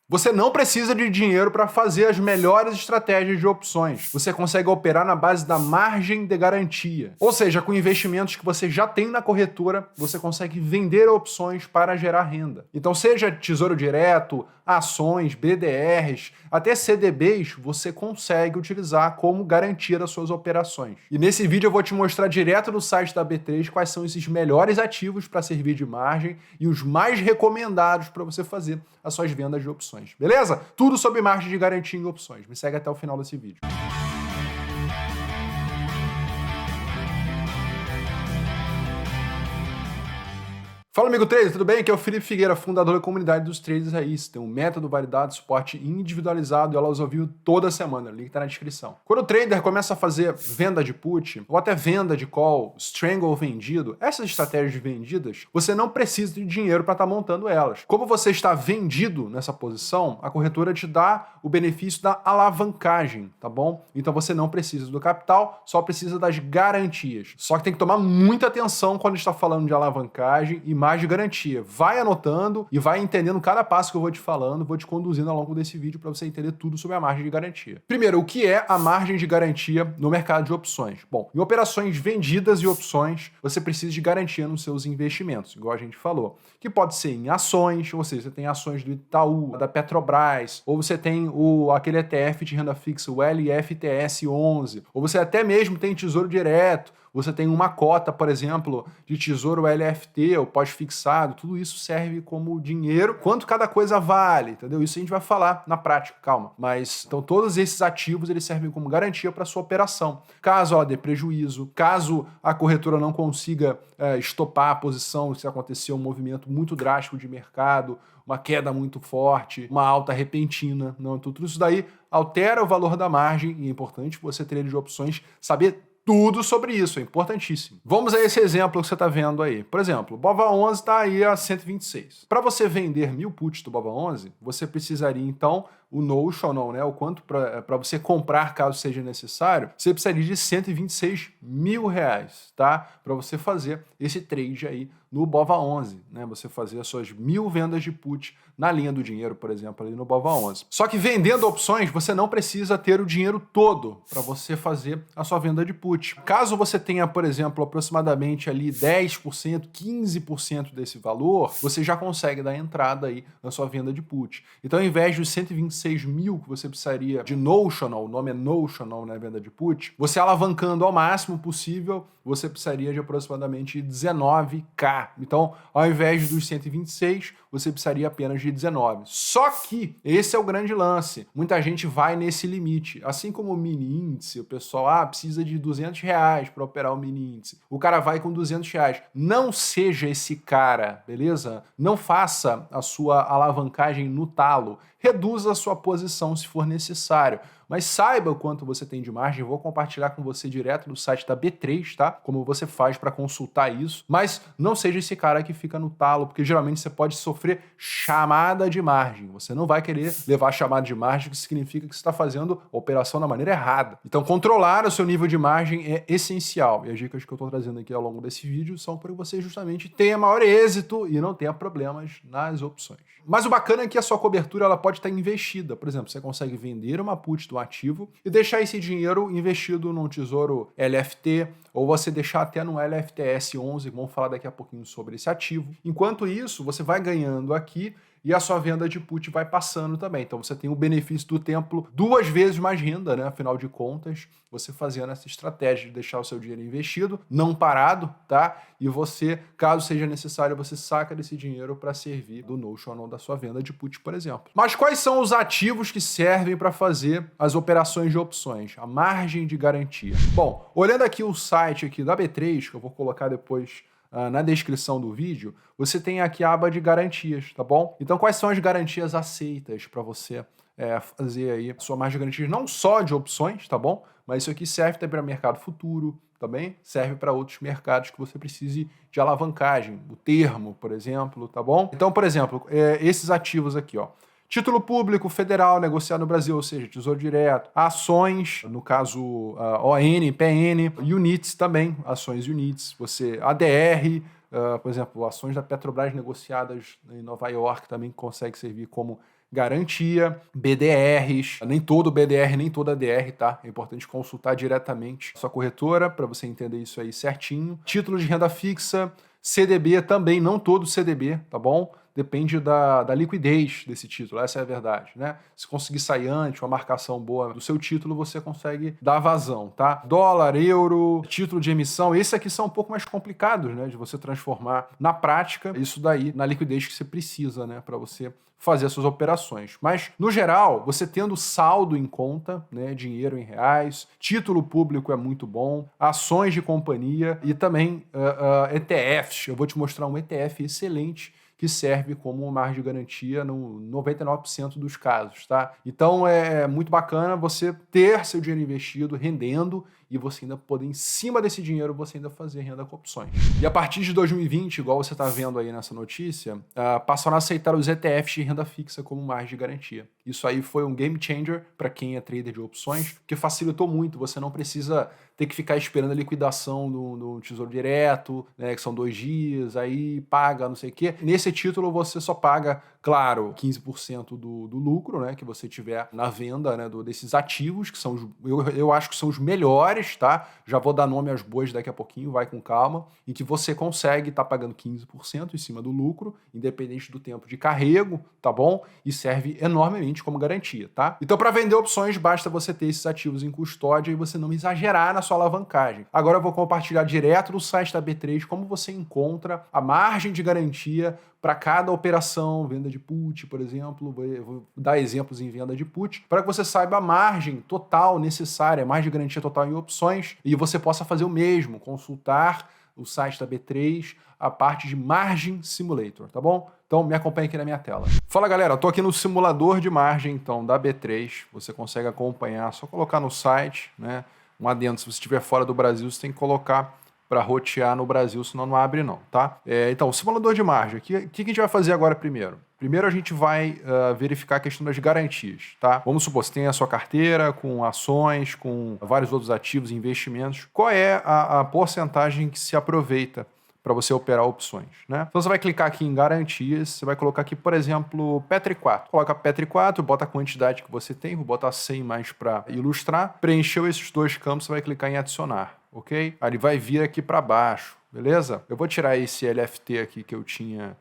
Você não precisa de dinheiro para fazer as melhores estratégias de opções. Você consegue operar na base da margem de garantia. Ou seja, com investimentos que você já tem na corretora, você consegue vender opções para gerar renda. Então, seja Tesouro Direto, ações, BDRs, até CDBs, você consegue utilizar como garantia das suas operações. E nesse vídeo eu vou te mostrar direto do site da B3 quais são esses melhores ativos para servir de margem e os mais recomendados para você fazer as suas vendas de opções. Beleza? Tudo sobre margem de garantia em opções. Me segue até o final desse vídeo. Fala, amigo trader, tudo bem? Aqui é o Felipe Figueira, fundador da comunidade dos traders raiz. Tem um método validado, suporte individualizado e aulas ao vivo toda semana. O link tá na descrição. Quando o trader começa a fazer venda de put, ou até venda de call, strangle vendido, essas estratégias vendidas, você não precisa de dinheiro para estar montando elas. Como você está vendido nessa posição, a corretora te dá o benefício da alavancagem, tá bom? Então você não precisa do capital, só precisa das garantias. Só que tem que tomar muita atenção quando está falando de alavancagem e margem de garantia. Vai anotando e vai entendendo cada passo que eu vou te falando, vou te conduzindo ao longo desse vídeo para você entender tudo sobre a margem de garantia. Primeiro, o que é a margem de garantia no mercado de opções? Bom, em operações vendidas e opções, você precisa de garantia nos seus investimentos, igual a gente falou, que pode ser em ações, ou seja, você tem ações do Itaú, da Petrobras, ou você tem aquele ETF de renda fixa, o LFTS11, ou você até mesmo tem Tesouro Direto, você tem uma cota, por exemplo, de Tesouro LFT ou pós-fixado, tudo isso serve como dinheiro. Quanto cada coisa vale, entendeu? Isso a gente vai falar na prática, calma. Mas, então, todos esses ativos, eles servem como garantia para sua operação. Caso ela dê prejuízo, caso a corretora não consiga estopar a posição, se acontecer um movimento muito drástico de mercado, uma queda muito forte, uma alta repentina, não, tudo isso daí altera o valor da margem e é importante você ter de opções, saber tudo sobre isso, é importantíssimo. Vamos a esse exemplo que você está vendo aí. Por exemplo, o BOVA11 está aí a 126. Para você vender 1000 puts do BOVA11, você precisaria então o notional, né? O quanto para você comprar caso seja necessário, você precisaria de 126 mil reais, tá? Para você fazer esse trade aí no BOVA11, né? Você fazer as suas 1000 vendas de put na linha do dinheiro, por exemplo, ali no BOVA11. Só que vendendo opções, você não precisa ter o dinheiro todo para você fazer a sua venda de put. Caso você tenha, por exemplo, aproximadamente ali 10%, 15% desse valor, você já consegue dar entrada aí na sua venda de put. Então, ao invés dos 126 mil que você precisaria de notional, o nome é notional, né, venda de put, você alavancando ao máximo possível, você precisaria de aproximadamente 19k. Então, ao invés dos 126, você precisaria apenas de 19. Só que esse é o grande lance. Muita gente vai nesse limite. Assim como o mini índice, o pessoal precisa de 200 reais para operar o mini índice. O cara vai com 200 reais. Não seja esse cara, beleza? Não faça a sua alavancagem no talo. Reduza a sua posição se for necessário. Mas saiba o quanto você tem de margem. Eu vou compartilhar com você direto no site da B3, tá? Como você faz para consultar isso. Mas não seja esse cara que fica no talo, porque geralmente você pode sofrer chamada de margem. Você não vai querer levar chamada de margem, que significa que você está fazendo a operação da maneira errada. Então, controlar o seu nível de margem é essencial. E as dicas que eu estou trazendo aqui ao longo desse vídeo são para que você justamente tenha maior êxito e não tenha problemas nas opções. Mas o bacana é que a sua cobertura ela pode estar investida. Por exemplo, você consegue vender uma put do ativo e deixar esse dinheiro investido num tesouro LFT, ou você deixar até no LFTS11, vamos falar daqui a pouquinho sobre esse ativo. Enquanto isso, você vai ganhando aqui e a sua venda de put vai passando também. Então você tem o benefício do tempo 2 vezes mais renda, né? Afinal de contas, você fazendo essa estratégia de deixar o seu dinheiro investido, não parado, tá? E você, caso seja necessário, você saca desse dinheiro para servir do notional da sua venda de put, por exemplo. Mas quais são os ativos que servem para fazer as operações de opções? A margem de garantia. Bom, olhando aqui o site aqui da B3, que eu vou colocar depois na descrição do vídeo, você tem aqui a aba de garantias, tá bom? Então, quais são as garantias aceitas para você fazer aí a sua margem de garantias, não só de opções, tá bom? Mas isso aqui serve também para mercado futuro, também serve para outros mercados que você precise de alavancagem, o termo, por exemplo, tá bom? Então, por exemplo, esses ativos aqui, ó. Título público federal negociado no Brasil, ou seja, Tesouro Direto, ações, no caso ON, PN, UNITs também, ações UNITs, você ADR, por exemplo, ações da Petrobras negociadas em Nova York também consegue servir como garantia, BDRs, nem todo BDR, nem toda DR, tá? É importante consultar diretamente a sua corretora para você entender isso aí certinho. Título de renda fixa, CDB também, não todo CDB, tá bom? Depende da liquidez desse título, essa é a verdade, né? Se conseguir sair antes, uma marcação boa do seu título, você consegue dar vazão, tá? Dólar, euro, título de emissão, esses aqui são um pouco mais complicados, né? De você transformar na prática isso daí na liquidez que você precisa, né? Para você fazer as suas operações. Mas, no geral, você tendo saldo em conta, né, dinheiro em reais, título público é muito bom, ações de companhia e também ETFs. Eu vou te mostrar um ETF excelente que serve como uma margem de garantia no 99% dos casos, tá? Então é muito bacana você ter seu dinheiro investido, rendendo, e você ainda poder, em cima desse dinheiro, você ainda fazer renda com opções. E a partir de 2020, igual você está vendo aí nessa notícia, passaram a aceitar os ETFs de renda fixa como margem de garantia. Isso aí foi um game changer para quem é trader de opções, que facilitou muito. Você não precisa ter que ficar esperando a liquidação do Tesouro Direto, né, que são 2 dias, aí paga, não sei o quê. Nesse título você só paga, claro, 15% do lucro, né, que você tiver na venda, né, desses ativos, que são eu acho que são os melhores, tá? Já vou dar nome aos bois daqui a pouquinho, vai com calma, em que você consegue estar pagando 15% em cima do lucro, independente do tempo de carrego, tá bom? E serve enormemente como garantia, tá? Então, para vender opções, basta você ter esses ativos em custódia e você não exagerar na sua alavancagem. Agora eu vou compartilhar direto do site da B3 como você encontra a margem de garantia para cada operação, venda de put, por exemplo, vou dar exemplos em venda de put, para que você saiba a margem total necessária, a margem de garantia total em opções, e você possa fazer o mesmo, consultar o site da B3, a parte de Margin Simulator, tá bom? Então me acompanhe aqui na minha tela. Fala galera, eu tô aqui no simulador de margem então da B3, você consegue acompanhar, só colocar no site, né? Um adendo, se você estiver fora do Brasil, você tem que colocar para rotear no Brasil, senão não abre não, tá? Então, simulador de margem, o que a gente vai fazer agora primeiro? Primeiro a gente vai verificar a questão das garantias, tá? Vamos supor, você tem a sua carteira com ações, com vários outros ativos, investimentos. Qual é a porcentagem que se aproveita para você operar opções, né? Então você vai clicar aqui em garantias, você vai colocar aqui, por exemplo, Petri 4. Coloca Petri 4, bota a quantidade que você tem, vou botar 100 mais para ilustrar. Preencheu esses 2 campos, você vai clicar em adicionar, ok? Aí ele vai vir aqui para baixo, beleza? Eu vou tirar esse LFT aqui que eu tinha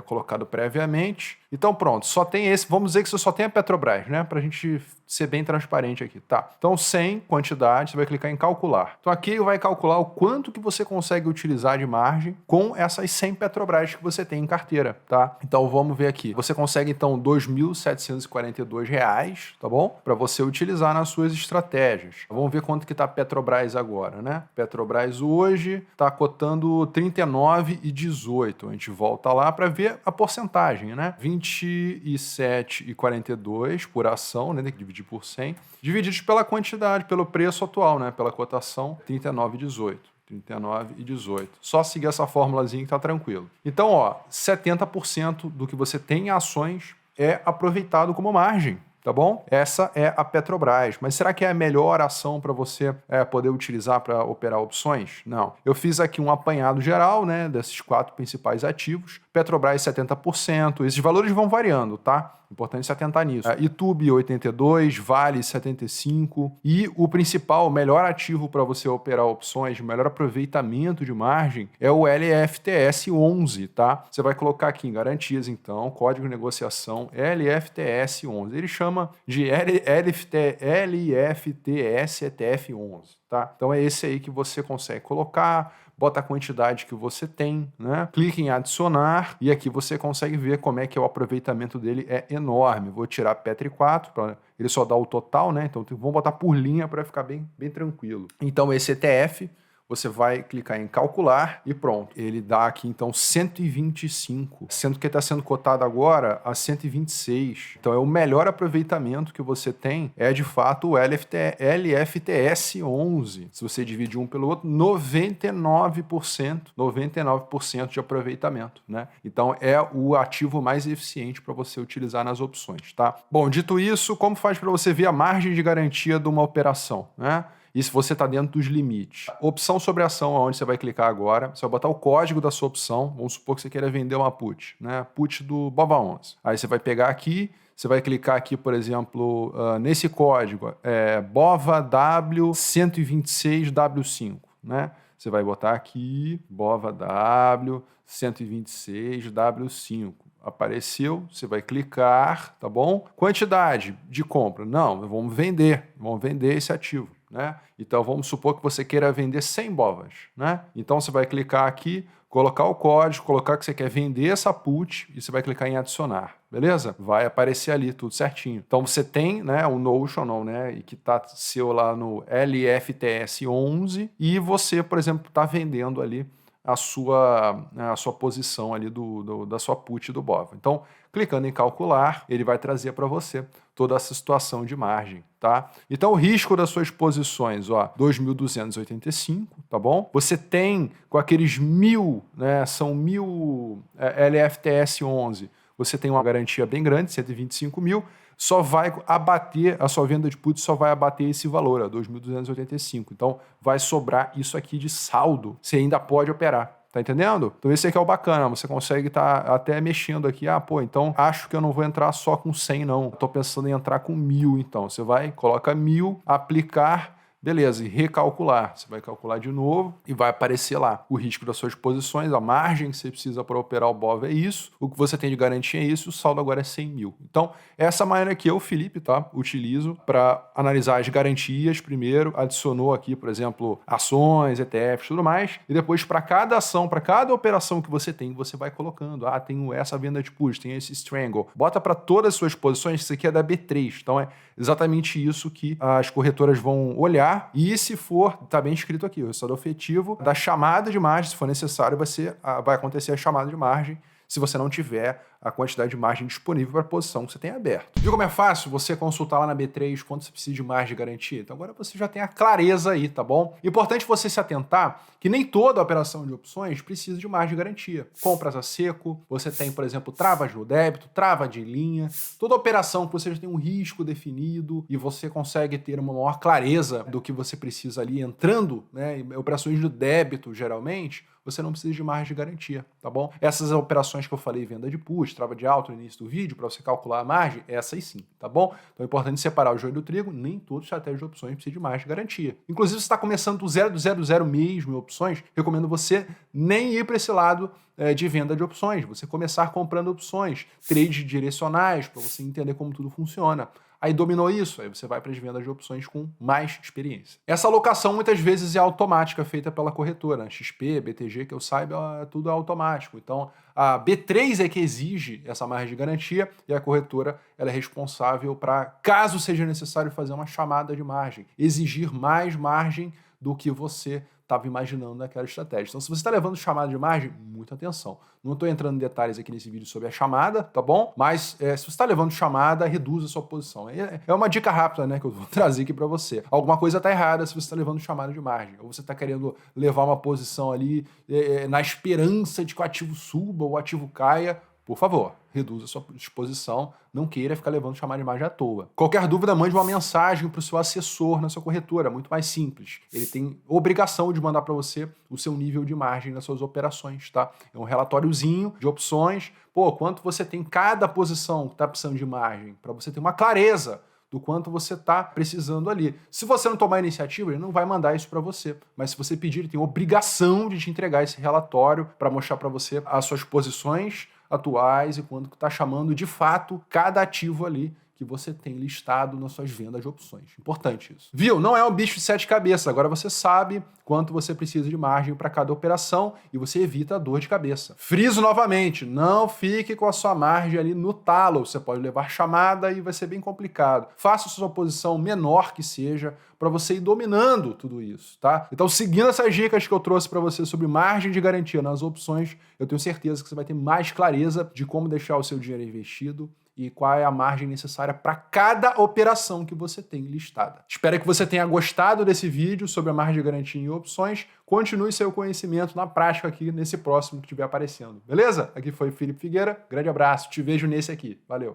colocado previamente. Então pronto, só tem esse, vamos dizer que você só tem a Petrobras, né? Pra gente ser bem transparente aqui, tá? Então 100, quantidade, você vai clicar em calcular. Então aqui vai calcular o quanto que você consegue utilizar de margem com essas 100 Petrobras que você tem em carteira, tá? Então vamos ver aqui. Você consegue então R$ 2.742, tá bom? Para você utilizar nas suas estratégias. Vamos ver quanto que tá a Petrobras agora, né? Petrobras hoje tá cotando 39,18. A gente volta lá para ver a porcentagem, né? 27,42 por ação, né? Tem que dividir por 100, divididos pela quantidade, pelo preço atual, né? Pela cotação, 39,18. 39,18. Só seguir essa formulazinha que tá tranquilo. Então, ó, 70% do que você tem em ações é aproveitado como margem. Tá bom? Essa é a Petrobras. Mas será que é a melhor ação para você poder utilizar para operar opções? Não. Eu fiz aqui um apanhado geral, né, desses 4 principais ativos. Petrobras 70%. Esses valores vão variando, tá? Importante se atentar nisso. YouTube 82%, Vale 75%. E o principal, o melhor ativo para você operar opções, o melhor aproveitamento de margem é o LFTS 11, tá? Você vai colocar aqui em garantias, então, código de negociação LFTS 11. Ele chama de LFTS ETF 11, tá? Então é esse aí que você consegue colocar, bota a quantidade que você tem, né? Clique em adicionar e aqui você consegue ver como é que o aproveitamento dele é enorme. Vou tirar Petri 4 para ele só dar o total, né? Então vamos botar por linha para ficar bem tranquilo. Então esse ETF você vai clicar em calcular e pronto. Ele dá aqui, então, 125, sendo que está sendo cotado agora a 126. Então, é o melhor aproveitamento que você tem, é, de fato, o LFTS 11. Se você divide um pelo outro, 99% de aproveitamento, né? Então, é o ativo mais eficiente para você utilizar nas opções, tá? Bom, dito isso, como faz para você ver a margem de garantia de uma operação, né? E se você está dentro dos limites. Opção sobre ação, onde você vai clicar agora, você vai botar o código da sua opção. Vamos supor que você queira vender uma put, né? Put do BOVA11. Aí você vai pegar aqui, Você vai clicar aqui, por exemplo, nesse código, BOVAW126W5, né? Você vai botar aqui, BOVAW126W5. Apareceu, você vai clicar, tá bom? Quantidade de compra. Não, vamos vender esse ativo, né? Então, vamos supor que você queira vender 100 BOVAs, né? Então, você vai clicar aqui, colocar o código, colocar que você quer vender essa put e você vai clicar em adicionar, beleza? Vai aparecer ali tudo certinho. Então você tem, né, o Notional, né, e que tá seu lá no LFTS 11 e você, por exemplo, tá vendendo ali a sua posição ali da sua put do BOVA. Então, clicando em calcular, ele vai trazer para você toda essa situação de margem, tá? Então, o risco das suas posições, ó, 2.285, tá bom? Você tem, com aqueles 1.000, né, são 1.000 LFTS 11, você tem uma garantia bem grande, 125 mil, só vai abater, a sua venda de put só vai abater esse valor, 2.285. Então, vai sobrar isso aqui de saldo. Você ainda pode operar. Tá entendendo? Então esse aqui é o bacana, você consegue estar até mexendo aqui, então acho que eu não vou entrar só com 100 não, tô pensando em entrar com 1.000, então você vai, coloca 1.000, aplicar, beleza, e recalcular. Você vai calcular de novo e vai aparecer lá o risco das suas posições, a margem que você precisa para operar o BOV é isso, o que você tem de garantia é isso, o saldo agora é 100 mil. Então, essa maneira aqui eu, Felipe, tá? Utilizo para analisar as garantias primeiro, adicionou aqui, por exemplo, ações, ETFs, tudo mais, e depois para cada ação, para cada operação que você tem, você vai colocando, tenho essa venda de put, tem esse strangle, bota para todas as suas posições, isso aqui é da B3, então é exatamente isso que as corretoras vão olhar. E se for, tá bem escrito aqui, o resultado efetivo da chamada de margem, se for necessário, vai acontecer a chamada de margem se você não tiver a quantidade de margem disponível para a posição que você tem aberta. Viu como é fácil você consultar lá na B3 quanto você precisa de margem de garantia? Então agora você já tem a clareza aí, tá bom? Importante você se atentar que nem toda operação de opções precisa de margem de garantia. Compras a seco, você tem, por exemplo, travas no débito, trava de linha, toda operação que você já tem um risco definido e você consegue ter uma maior clareza do que você precisa ali entrando, né? Operações de débito, geralmente, você não precisa de margem de garantia, tá bom? Essas operações que eu falei, venda de put, trava de alta no início do vídeo, para você calcular a margem, essas sim, tá bom? Então é importante separar o joio do trigo, nem toda estratégia de opções precisa de margem de garantia. Inclusive, se você está começando do zero mesmo em opções, recomendo você nem ir para esse lado de venda de opções, você começar comprando opções, trades direcionais, para você entender como tudo funciona. Aí dominou isso, aí você vai para as vendas de opções com mais experiência. Essa alocação muitas vezes é automática, feita pela corretora. XP, BTG, que eu saiba, tudo é automático. Então, a B3 é que exige essa margem de garantia e a corretora ela é responsável para, caso seja necessário, fazer uma chamada de margem, exigir mais margem do que você estava imaginando naquela estratégia. Então, se você está levando chamada de margem, muita atenção. Não estou entrando em detalhes aqui nesse vídeo sobre a chamada, tá bom? Mas se você está levando chamada, reduza a sua posição. É uma dica rápida, né, que eu vou trazer aqui para você. Alguma coisa está errada se você está levando chamada de margem. Ou você está querendo levar uma posição ali na esperança de que o ativo suba ou o ativo caia. Por favor, reduza a sua exposição, não queira ficar levando chamada de margem à toa. Qualquer dúvida, mande uma mensagem para o seu assessor na sua corretora, muito mais simples. Ele tem obrigação de mandar para você o seu nível de margem nas suas operações, tá? É um relatóriozinho de opções, quanto você tem cada posição que está precisando de margem, para você ter uma clareza do quanto você está precisando ali. Se você não tomar iniciativa, ele não vai mandar isso para você. Mas se você pedir, ele tem obrigação de te entregar esse relatório para mostrar para você as suas posições atuais e quanto está chamando de fato cada ativo ali que você tem listado nas suas vendas de opções. Importante isso. Viu? Não é um bicho de 7 cabeças. Agora você sabe quanto você precisa de margem para cada operação e você evita a dor de cabeça. Friso novamente, não fique com a sua margem ali no talo. Você pode levar chamada e vai ser bem complicado. Faça a sua posição menor que seja para você ir dominando tudo isso, tá? Então, seguindo essas dicas que eu trouxe para você sobre margem de garantia nas opções, eu tenho certeza que você vai ter mais clareza de como deixar o seu dinheiro investido e qual é a margem necessária para cada operação que você tem listada. Espero que você tenha gostado desse vídeo sobre a margem de garantia em opções. Continue seu conhecimento na prática aqui nesse próximo que estiver aparecendo, beleza? Aqui foi Felipe Figueira, grande abraço, te vejo nesse aqui, valeu!